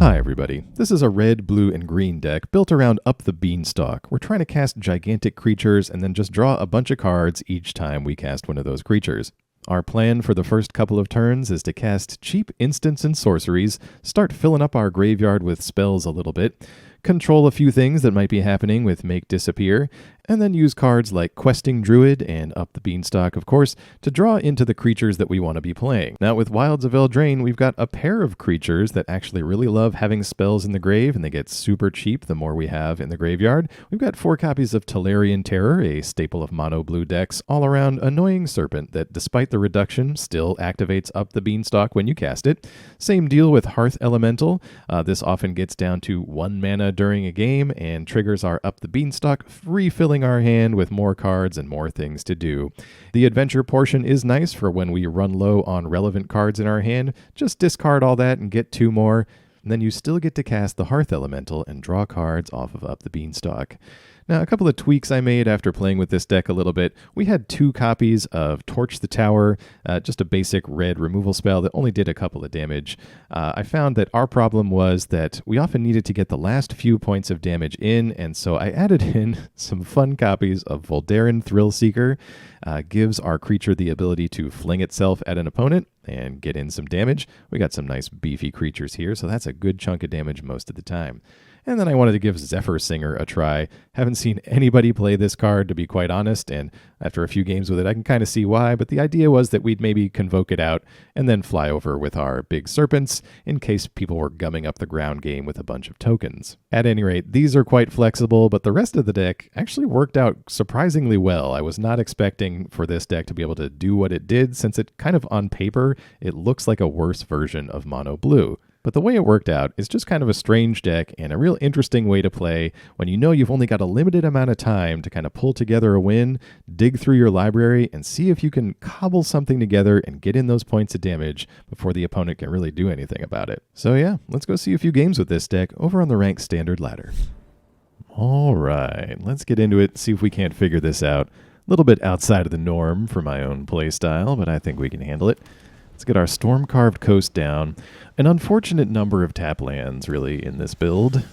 Hi everybody, this is a red, blue, and green deck built around Up the Beanstalk. We're trying to cast gigantic creatures and then just draw a bunch of cards each time we cast one of those creatures. Our plan for the first couple of turns is to cast cheap instants and sorceries, start filling up our graveyard with spells a little bit, control a few things that might be happening with Make Disappear, and then use cards like Questing Druid and Up the Beanstalk, of course, to draw into the creatures that we want to be playing. Now with Wilds of Eldraine, we've got a pair of creatures that actually really love having spells in the grave, and they get super cheap the more we have in the graveyard. We've got 4 copies of Tolarian Terror, a staple of mono blue decks, all-around annoying serpent that, despite the reduction, still activates Up the Beanstalk when you cast it. Same deal with Hearth Elemental. This often gets down to 1 mana during a game and triggers our Up the Beanstalk, refilling our hand with more cards and more things to do. The adventure portion is nice for when we run low on relevant cards in our hand. Just discard all that and get 2 more, and then you still get to cast the Hearth Elemental and draw cards off of Up the Beanstalk. Now, a couple of tweaks I made after playing with this deck a little bit. We had 2 copies of Torch the Tower, just a basic red removal spell that only did a couple of damage. I found that our problem was that we often needed to get the last few points of damage in, and so I added in some fun copies of Voldaren Thrillseeker. Gives our creature the ability to fling itself at an opponent and get in some damage. We got some nice beefy creatures here, so that's a good chunk of damage most of the time. And then I wanted to give Zephyr Singer a try. Haven't seen anybody play this card, to be quite honest, and after a few games with it, I can kind of see why, but the idea was that we'd maybe convoke it out and then fly over with our big serpents in case people were gumming up the ground game with a bunch of tokens. At any rate, these are quite flexible, but the rest of the deck actually worked out surprisingly well. I was not expecting for this deck to be able to do what it did, since it kind of on paper, it looks like a worse version of mono blue. But the way it worked out is just kind of a strange deck and a real interesting way to play when you know you've only got a limited amount of time to kind of pull together a win, dig through your library, and see if you can cobble something together and get in those points of damage before the opponent can really do anything about it. So yeah, let's go see a few games with this deck over on the ranked standard ladder. All right, let's get into it, see if we can't figure this out. A little bit outside of the norm for my own playstyle, but I think we can handle it. Let's get our Stormcarved Coast down. An unfortunate number of tap lands, really, in this build.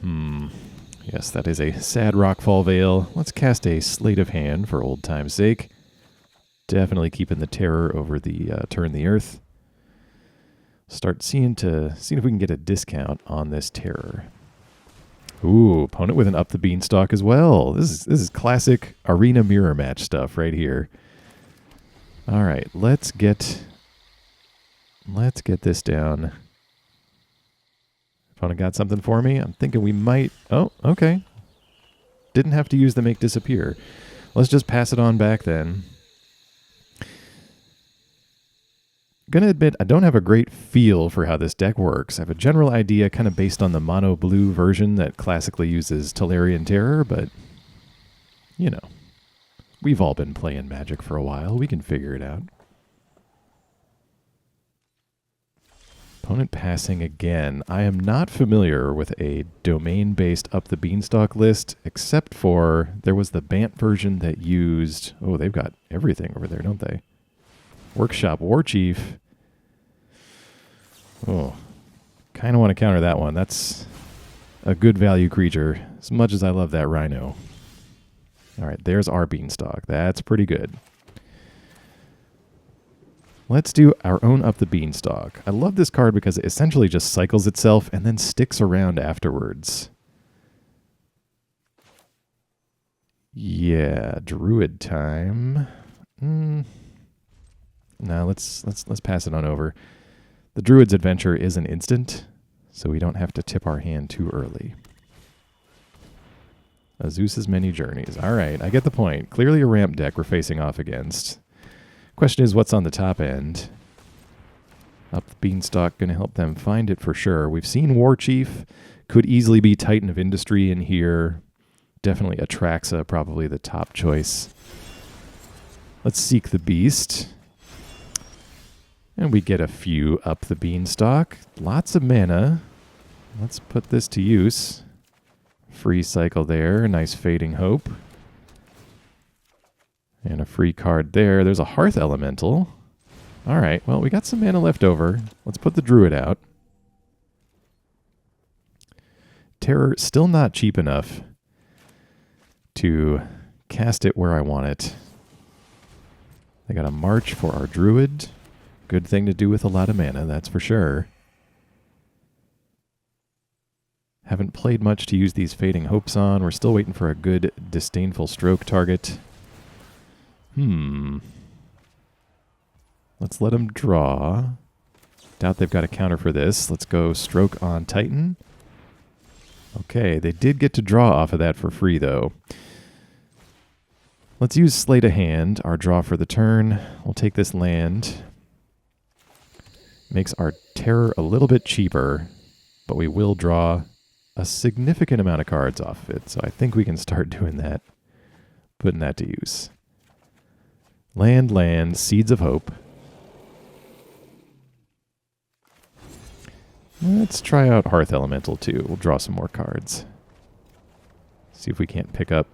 Yes, that is a sad Rockfall Vale. Let's cast a Sleight of Hand for old time's sake. Definitely keeping the terror over the Turn the Earth. Start seeing if we can get a discount on this terror. Ooh, opponent with an Up the Beanstalk as well. This is classic arena mirror match stuff right here. All right, let's get this down. Opponent got something for me. I'm thinking we might... Oh, okay. Didn't have to use the Make Disappear. Let's just pass it on back then. Gonna admit, I don't have a great feel for how this deck works. I have a general idea kind of based on the mono blue version that classically uses Tolarian Terror, but, you know. We've all been playing Magic for a while. We can figure it out. Opponent passing again. I am not familiar with a domain-based Up the Beanstalk list, except for there was the Bant version that used... Oh, they've got everything over there, don't they? Workshop Warchief. Oh, kind of want to counter that one. That's a good value creature, as much as I love that Rhino. All right, there's our Beanstalk. That's pretty good. Let's do our own Up the Beanstalk. I love this card because it essentially just cycles itself and then sticks around afterwards. Yeah, Druid time. No, let's pass it on over. The Druid's Adventure is an instant, so we don't have to tip our hand too early. Zeus's Many Journeys. All right, I get the point. Clearly a ramp deck we're facing off against. Question is, what's on the top end? Up the Beanstalk, going to help them find it for sure. We've seen Warchief. Could easily be Titan of Industry in here. Definitely Atraxa, probably the top choice. Let's seek the Beast. And we get a few Up the Beanstalk. Lots of mana. Let's put this to use. Free cycle there. Nice Fading Hope. And a free card there. There's a Hearth Elemental. All right, well, we got some mana left over. Let's put the Druid out. Terror still not cheap enough to cast it where I want it. I got a March for our Druid. Good thing to do with a lot of mana, that's for sure. Haven't played much to use these Fading Hopes on. We're still waiting for a good Disdainful Stroke target. Let's let them draw. Doubt they've got a counter for this. Let's go Stroke on Titan. Okay, they did get to draw off of that for free, though. Let's use Sleight of Hand, our draw for the turn. We'll take this land. Makes our Terror a little bit cheaper, but we will draw a significant amount of cards off of it, so I think we can start doing that, putting that to use. Land, Seeds of Hope. Let's try out Hearth Elemental too. We'll draw some more cards. See if we can't pick up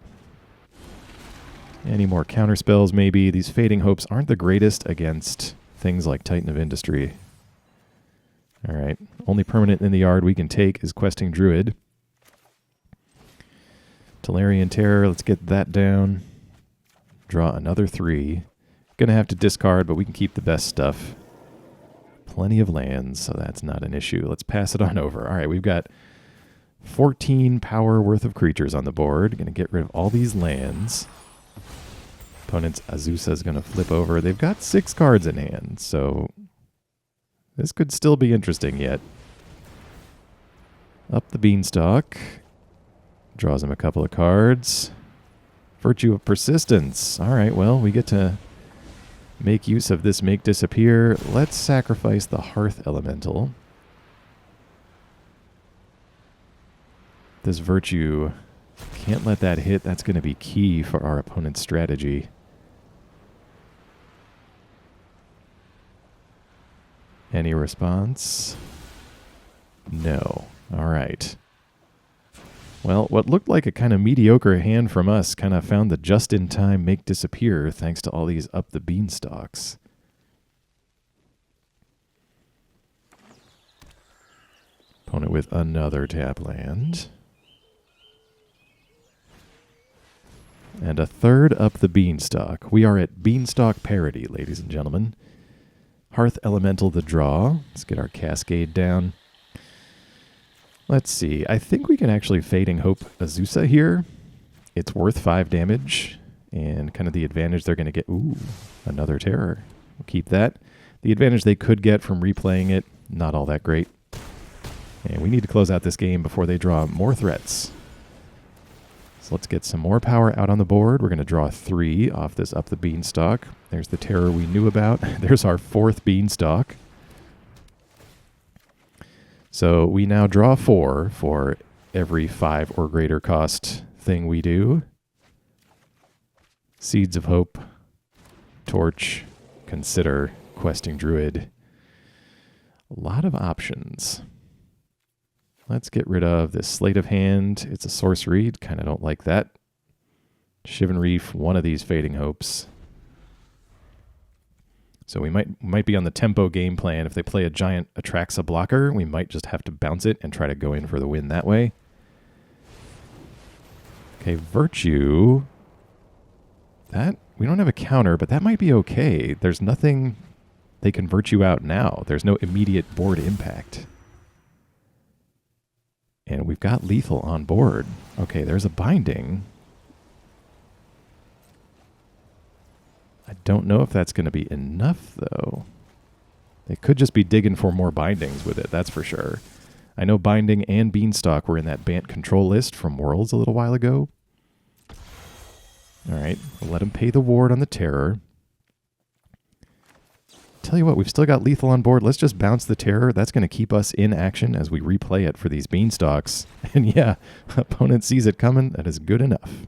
any more counter spells maybe. These Fading Hopes aren't the greatest against things like Titan of Industry. Alright, only permanent in the yard we can take is Questing Druid. Tolarian Terror, let's get that down. Draw another 3. Gonna have to discard, but we can keep the best stuff. Plenty of lands, so that's not an issue. Let's pass it on over. Alright, we've got 14 power worth of creatures on the board. Gonna get rid of all these lands. Opponent's Azusa is gonna flip over. They've got 6 cards in hand, so this could still be interesting yet. Up the Beanstalk. Draws him a couple of cards. Virtue of Persistence. Alright, well, we get to make use of this Make Disappear. Let's sacrifice the Hearth Elemental. This Virtue, can't let that hit. That's going to be key for our opponent's strategy. Any response? No. Alright. Well, what looked like a kind of mediocre hand from us kind of found the just-in-time Make Disappear thanks to all these Up the Beanstalks. Opponent with another tap land. And a third Up the Beanstalk. We are at Beanstalk parity, ladies and gentlemen. Hearth Elemental the draw. Let's get our Cascade down. Let's see. I think we can actually Fading Hope Azusa here. It's worth 5 damage. And kind of the advantage they're going to get... Ooh, another Terror. We'll keep that. The advantage they could get from replaying it, not all that great. And we need to close out this game before they draw more threats. So let's get some more power out on the board. We're going to draw 3 off this Up the Beanstalk. There's the Terror we knew about. There's our 4th Beanstalk. So we now draw 4 for every 5 or greater cost thing we do. Seeds of Hope, Torch, Consider, Questing Druid. A lot of options. Let's get rid of this Sleight of Hand. It's a sorcery. Kind of don't like that. Shivan Reef, one of these Fading Hopes. So we might be on the tempo game plan. If they play a giant Atraxa blocker, we might just have to bounce it and try to go in for the win that way. Okay, Virtue. That, we don't have a counter, but that might be okay. There's nothing they can Virtue out now. There's no immediate board impact. And we've got lethal on board. Okay, there's a binding. I don't know if that's going to be enough, though. They could just be digging for more bindings with it, that's for sure. I know Binding and Beanstalk were in that Bant control list from Worlds a little while ago. Alright, we'll let him pay the ward on the Terror. Tell you what, we've still got lethal on board. Let's just bounce the Terror. That's going to keep us in action as we replay it for these Beanstalks. And yeah, opponent sees it coming. That is good enough.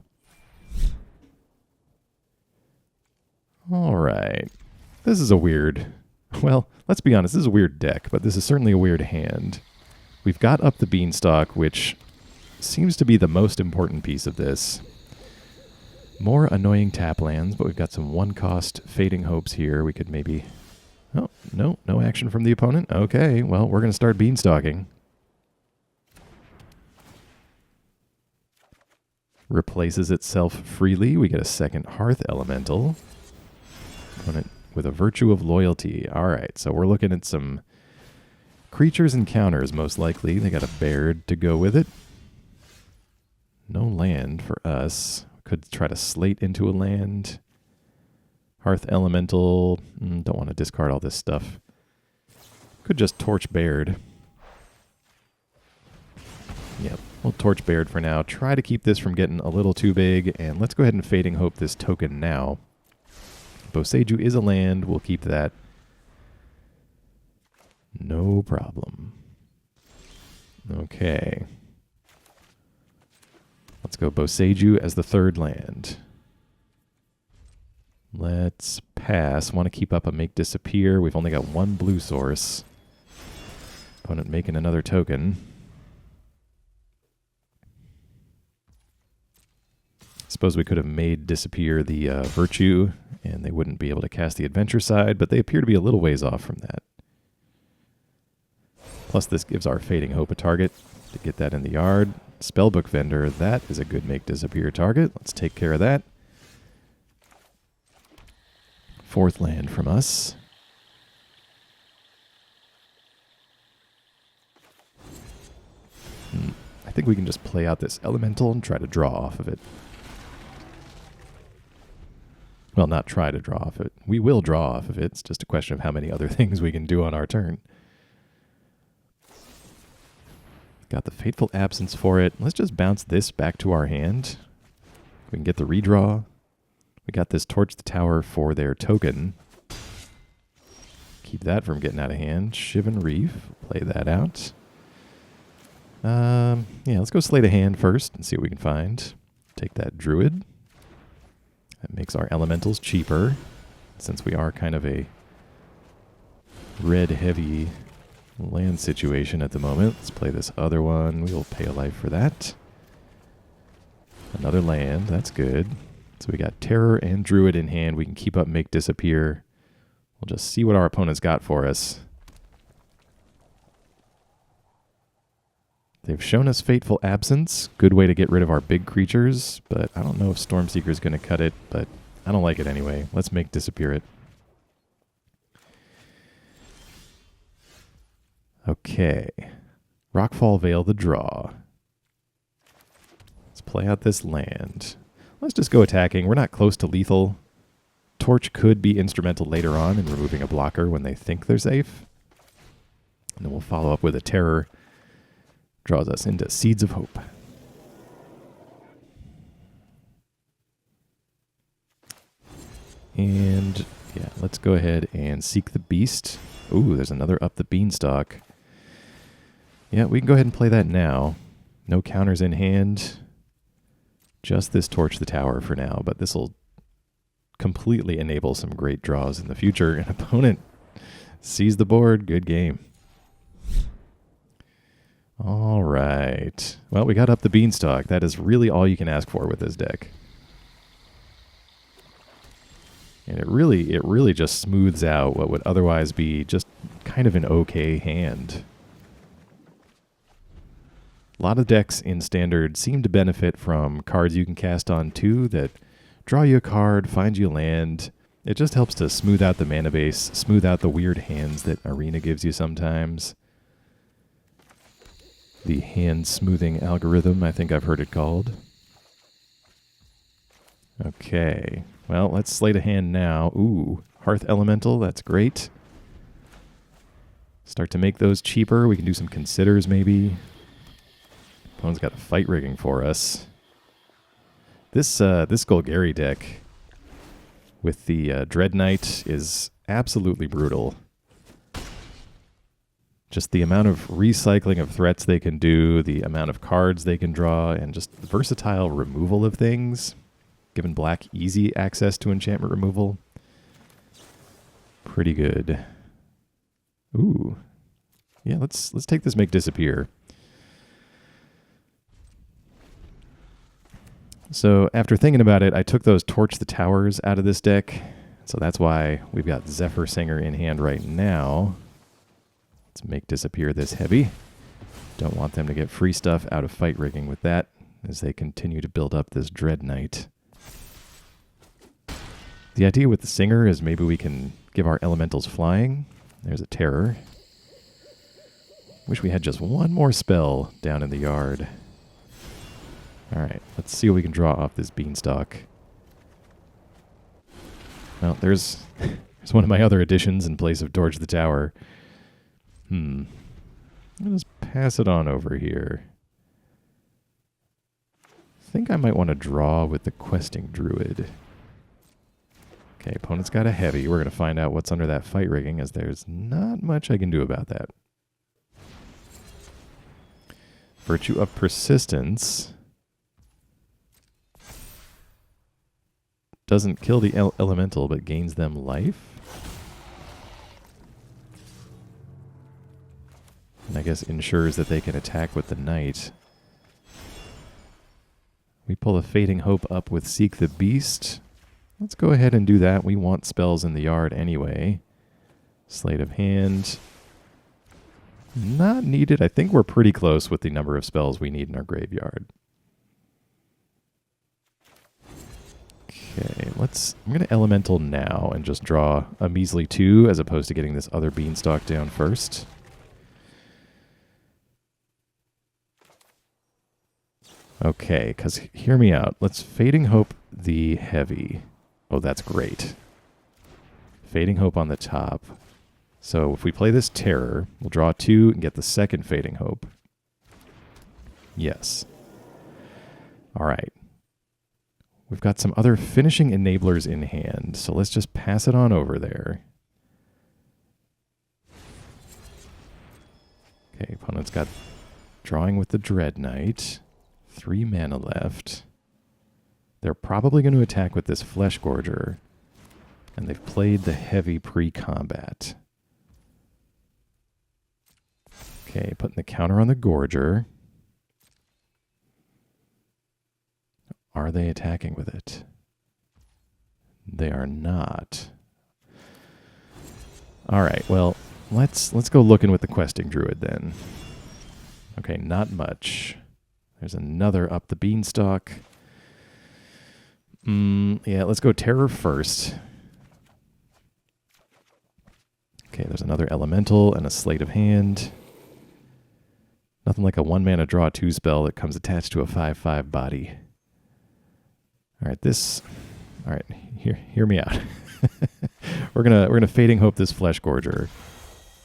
All right. This is a weird... Well, let's be honest. This is a weird deck, but this is certainly a weird hand. We've got Up the Beanstalk, which seems to be the most important piece of this. More annoying tap lands, but we've got some one-cost Fading Hopes here. We could maybe... Oh, no action from the opponent. Okay, well, we're going to start beanstalking. replaces itself freely. We get a second Hearth Elemental. Opponent with a Virtue of Loyalty. All right, so we're looking at some creatures and counters, most likely. They got a Baird to go with it. No land for us. Could try to slate into a land. Hearth Elemental. Don't want to discard all this stuff. Could just Torch Baird. Yep, we'll Torch Baird for now. Try to keep this from getting a little too big. And let's go ahead and Fading Hope this token now. Boseiju is a land. We'll keep that. No problem. Okay. Let's go Boseiju as the third land. Let's pass. Want to keep up a Make Disappear. We've only got one blue source. Opponent making another token. Suppose we could have made disappear the Virtue, and they wouldn't be able to cast the Adventure side, but they appear to be a little ways off from that. Plus, this gives our Fading Hope a target to get that in the yard. Spellbook Vendor, that is a good Make Disappear target. Let's take care of that. Fourth land from us. I think we can just play out this Elemental and try to draw off of it. Well, not try to draw off it. We will draw off of it. It's just a question of how many other things we can do on our turn. Got the Fateful Absence for it. Let's just bounce this back to our hand. We can get the redraw. We got this Torch the Tower for their token. Keep that from getting out of hand. Shivan Reef. Play that out. Yeah, let's go Sleight of Hand first and see what we can find. Take that Druid. That makes our elementals cheaper, since we are kind of a red-heavy land situation at the moment. Let's play this other one. We will pay a life for that. Another land. That's good. So we got Terror and Druid in hand. We can keep up Make Disappear. We'll just see what our opponent's got for us. They've shown us Fateful Absence. Good way to get rid of our big creatures, but I don't know if Stormseeker is going to cut it, but I don't like it anyway. Let's Make Disappear it. Okay. Rockfall Vale the draw. Let's play out this land. Let's just go attacking. We're not close to lethal. Torch could be instrumental later on in removing a blocker when they think they're safe. And then we'll follow up with a Terror. Draws us into Seeds of Hope. And yeah, let's go ahead and Seek the Beast. Ooh, there's another Up the Beanstalk. Yeah, we can go ahead and play that now. No counters in hand. Just this Torch the Tower for now, but this will completely enable some great draws in the future. An opponent sees the board. Good game. All right. Well, we got Up the Beanstalk. That is really all you can ask for with this deck. And it really just smooths out what would otherwise be just kind of an okay hand. A lot of decks in Standard seem to benefit from cards you can cast on too that draw you a card, find you a land. It just helps to smooth out the mana base, smooth out the weird hands that Arena gives you sometimes. The hand smoothing algorithm, I think I've heard it called. Okay. Well, let's Sleight of Hand now. Ooh, Hearth Elemental, that's great. Start to make those cheaper. We can do some Considers maybe. Opponent's got a Fight Rigging for us. This Golgari deck with the Dread Knight is absolutely brutal. Just the amount of recycling of threats they can do, the amount of cards they can draw, and just versatile removal of things. Giving black easy access to enchantment removal. Pretty good. Ooh. Yeah, let's take this Make Disappear. So after thinking about it, I took those Torch the Towers out of this deck. So that's why we've got Zephyr Singer in hand right now. Let's Make Disappear this heavy. Don't want them to get free stuff out of Fight Rigging with that. as they continue to build up this Dread Knight. The idea with the Singer is maybe we can give our elementals flying. There's a Terror. Wish we had just one more spell down in the yard. Alright, let's see what we can draw off this Beanstalk. Well, there's one of my other additions in place of Torch the Tower. I'll just pass it on over here. I think I might want to draw with the Questing Druid. Okay, opponent's got a heavy. We're going to find out what's under that fight rigging, as there's not much I can do about that. Virtue of Persistence doesn't kill the elemental, but gains them life. And I guess ensures that they can attack with the Knight. We pull a Fading Hope up with Seek the Beast. Let's go ahead and do that. We want spells in the yard anyway. Sleight of Hand. Not needed. I think we're pretty close with the number of spells we need in our graveyard. Okay, I'm going to Elemental now and just draw a measly 2 as opposed to getting this other Beanstalk down first. Okay, because hear me out. Let's Fading Hope the heavy. Oh, that's great. Fading Hope on the top. So if we play this Terror, we'll draw 2 and get the second Fading Hope. Yes. All right. We've got some other finishing enablers in hand, so let's just pass it on over there. Okay, opponent's got drawing with the Dread Knight. 3 mana left. They're probably going to attack with this Flesh Gorger, and they've played the heavy pre-combat. Okay, putting the counter on the Gorger. Are they attacking with it? They are not. All right, well, let's go looking with the Questing Druid then. Okay, not much. There's another Up the Beanstalk. Yeah, let's go Terror first. Okay, there's another Elemental and a Sleight of Hand. Nothing like a 1-mana draw 2 spell that comes attached to a 5/5 body. All right, hear me out. we're gonna Fading Hope this Flesh Gorger.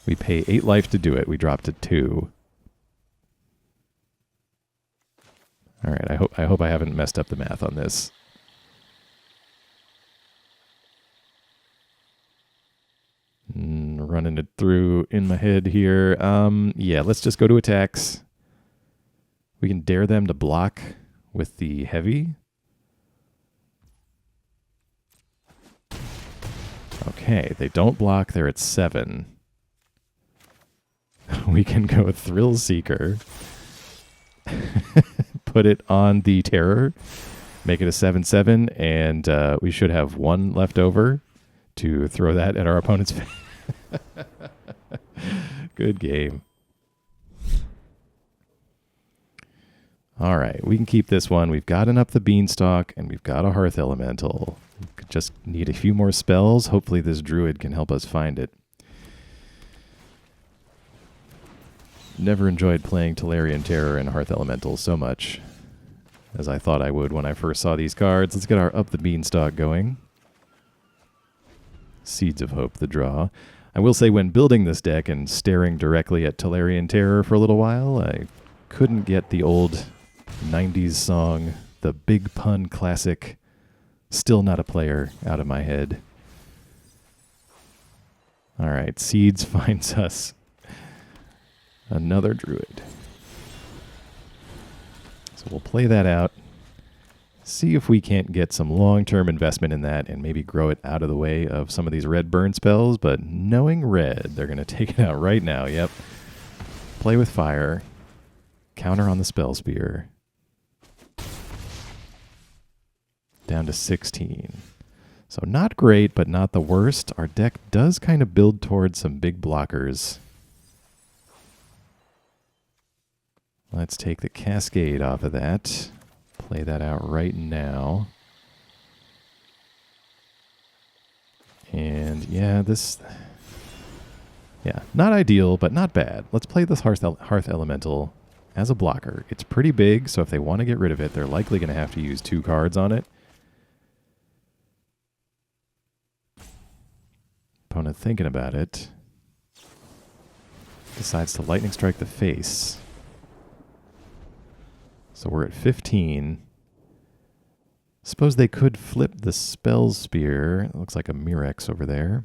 We pay 8 life to do it. We drop to 2. All right, I hope I haven't messed up the math on this. Running it through in my head here. Yeah, let's just go to attacks. We can dare them to block with the heavy. Okay, they don't block. They're at 7. We can go Thrillseeker. Put it on the Terror. Make it a 7/7, and we should have 1 left over to throw that at our opponent's face. Good game. All right, we can keep this one. We've got an Up the Beanstalk, and we've got a Hearth Elemental. We could just need a few more spells. Hopefully this Druid can help us find it. Never enjoyed playing Tolarian Terror and Hearth Elemental so much as I thought I would when I first saw these cards. Let's get our Up the Beanstalk going. Seeds of Hope, the draw. I will say when building this deck and staring directly at Tolarian Terror for a little while, I couldn't get the old 90s song, the Big Pun classic, Still Not a Player, out of my head. All right, Seeds finds us another Druid. So we'll play that out. See if we can't get some long-term investment in that and maybe grow it out of the way of some of these red burn spells. But knowing red, they're going to take it out right now. Yep. Play with fire. Counter on the Spell Spear. Down to 16. So not great, but not the worst. Our deck does kind of build towards some big blockers. Let's take the Cascade off of that. Play that out right now. And yeah, not ideal, but not bad. Let's play this Hearth Elemental as a blocker. It's pretty big, so if they want to get rid of it, they're likely going to have to use 2 cards on it. Opponent thinking about it. Decides to Lightning Strike the face. So we're at 15. Suppose they could flip the Spell Spear. It looks like a Mirex over there.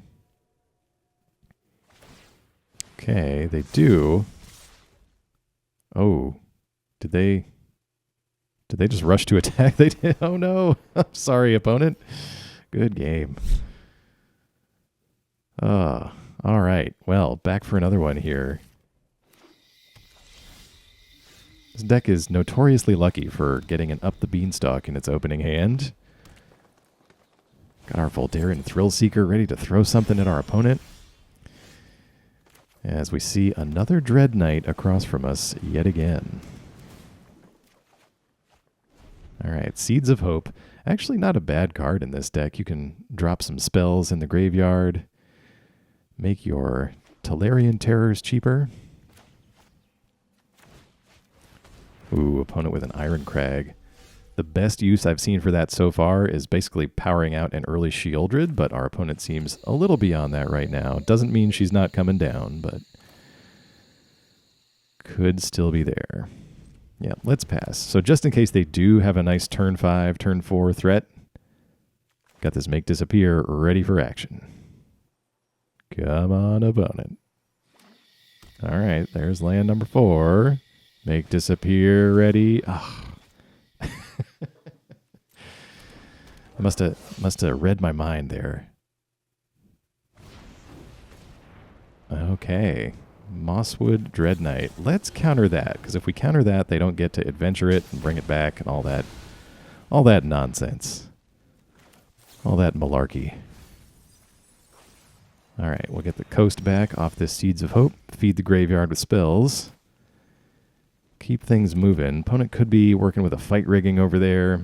Okay, they do. Oh, did they just rush to attack? They did. Oh no. I'm sorry, opponent. Good game. All right. Well, back for another one here. This deck is notoriously lucky for getting an Up the Beanstalk in its opening hand. Got our Voldaren Thrillseeker ready to throw something at our opponent. As we see another Dread Knight across from us yet again. Alright, Seeds of Hope. Actually not a bad card in this deck. You can drop some spells in the graveyard. Make your Tolarian Terrors cheaper. Ooh, opponent with an Iron Crag. The best use I've seen for that so far is basically powering out an early Sheoldred, but our opponent seems a little beyond that right now. Doesn't mean she's not coming down, but could still be there. Yeah, let's pass. So just in case they do have a nice turn 5, turn 4 threat, got this Make Disappear ready for action. Come on, opponent. All right, there's land number 4. Make Disappear ready. Oh. I must have read my mind there. Okay. Mosswood Dread Knight. Let's counter that, because if we counter that, they don't get to adventure it and bring it back and all that nonsense. All that malarkey. All right, we'll get the coast back off this Seeds of Hope. Feed the graveyard with spells. Keep things moving. Opponent could be working with a fight rigging over there.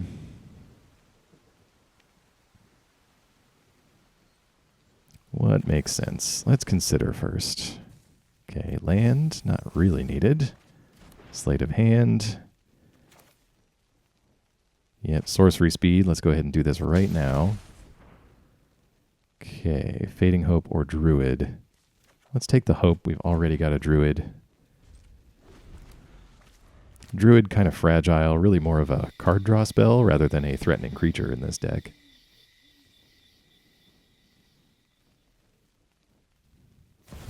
What makes sense? Let's consider first. Okay, land, not really needed. Sleight of Hand. Yep, sorcery speed. Let's go ahead and do this right now. Okay, Fading Hope or Druid. Let's take the Hope. We've already got a Druid. Druid kind of fragile, really more of a card draw spell rather than a threatening creature in this deck.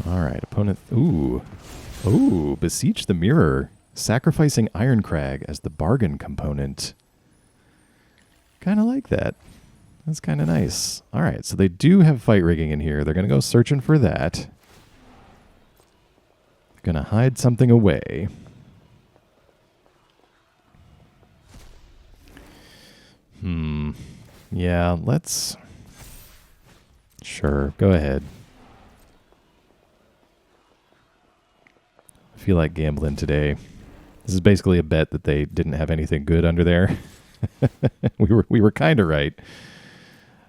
All right, opponent. Ooh, Beseech the Mirror, sacrificing Iron Crag as the bargain component. Kind of like that. That's kind of nice. All right, so they do have fight rigging in here. They're going to go searching for that. They're going to hide something away. Yeah, let's... Sure, go ahead. I feel like gambling today. This is basically a bet that they didn't have anything good under there. we were kind of right.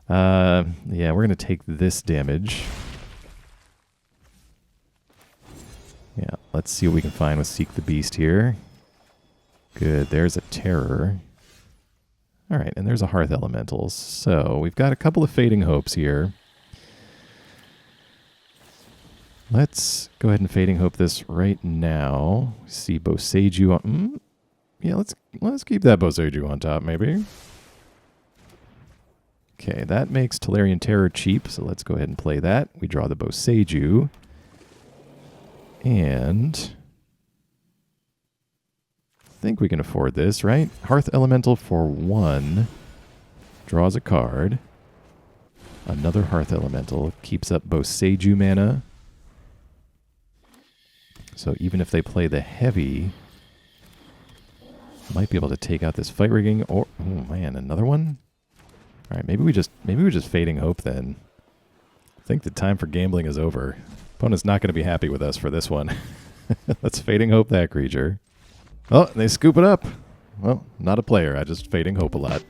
Yeah, we're going to take this damage. Yeah, let's see what we can find with Seek the Beast here. Good, there's a Terror. All right, and there's a Hearth Elemental. So we've got a couple of Fading Hopes here. Let's go ahead and Fading Hope this right now. See Boseiju on... yeah, let's keep that Boseiju on top, maybe. Okay, that makes Tolarian Terror cheap, so let's go ahead and play that. We draw the Boseiju. And... I think we can afford this, right? Hearth Elemental for 1. Draws a card. Another Hearth Elemental. Keeps up Boseiju mana. So even if they play the heavy, might be able to take out this fight rigging. Or oh man, another one. All right, maybe we just Fading Hope then. I think the time for gambling is over. Opponent's not going to be happy with us for this one. Let's Fading Hope that creature. Oh, they scoop it up. Well, not a player. I just fading hope a lot.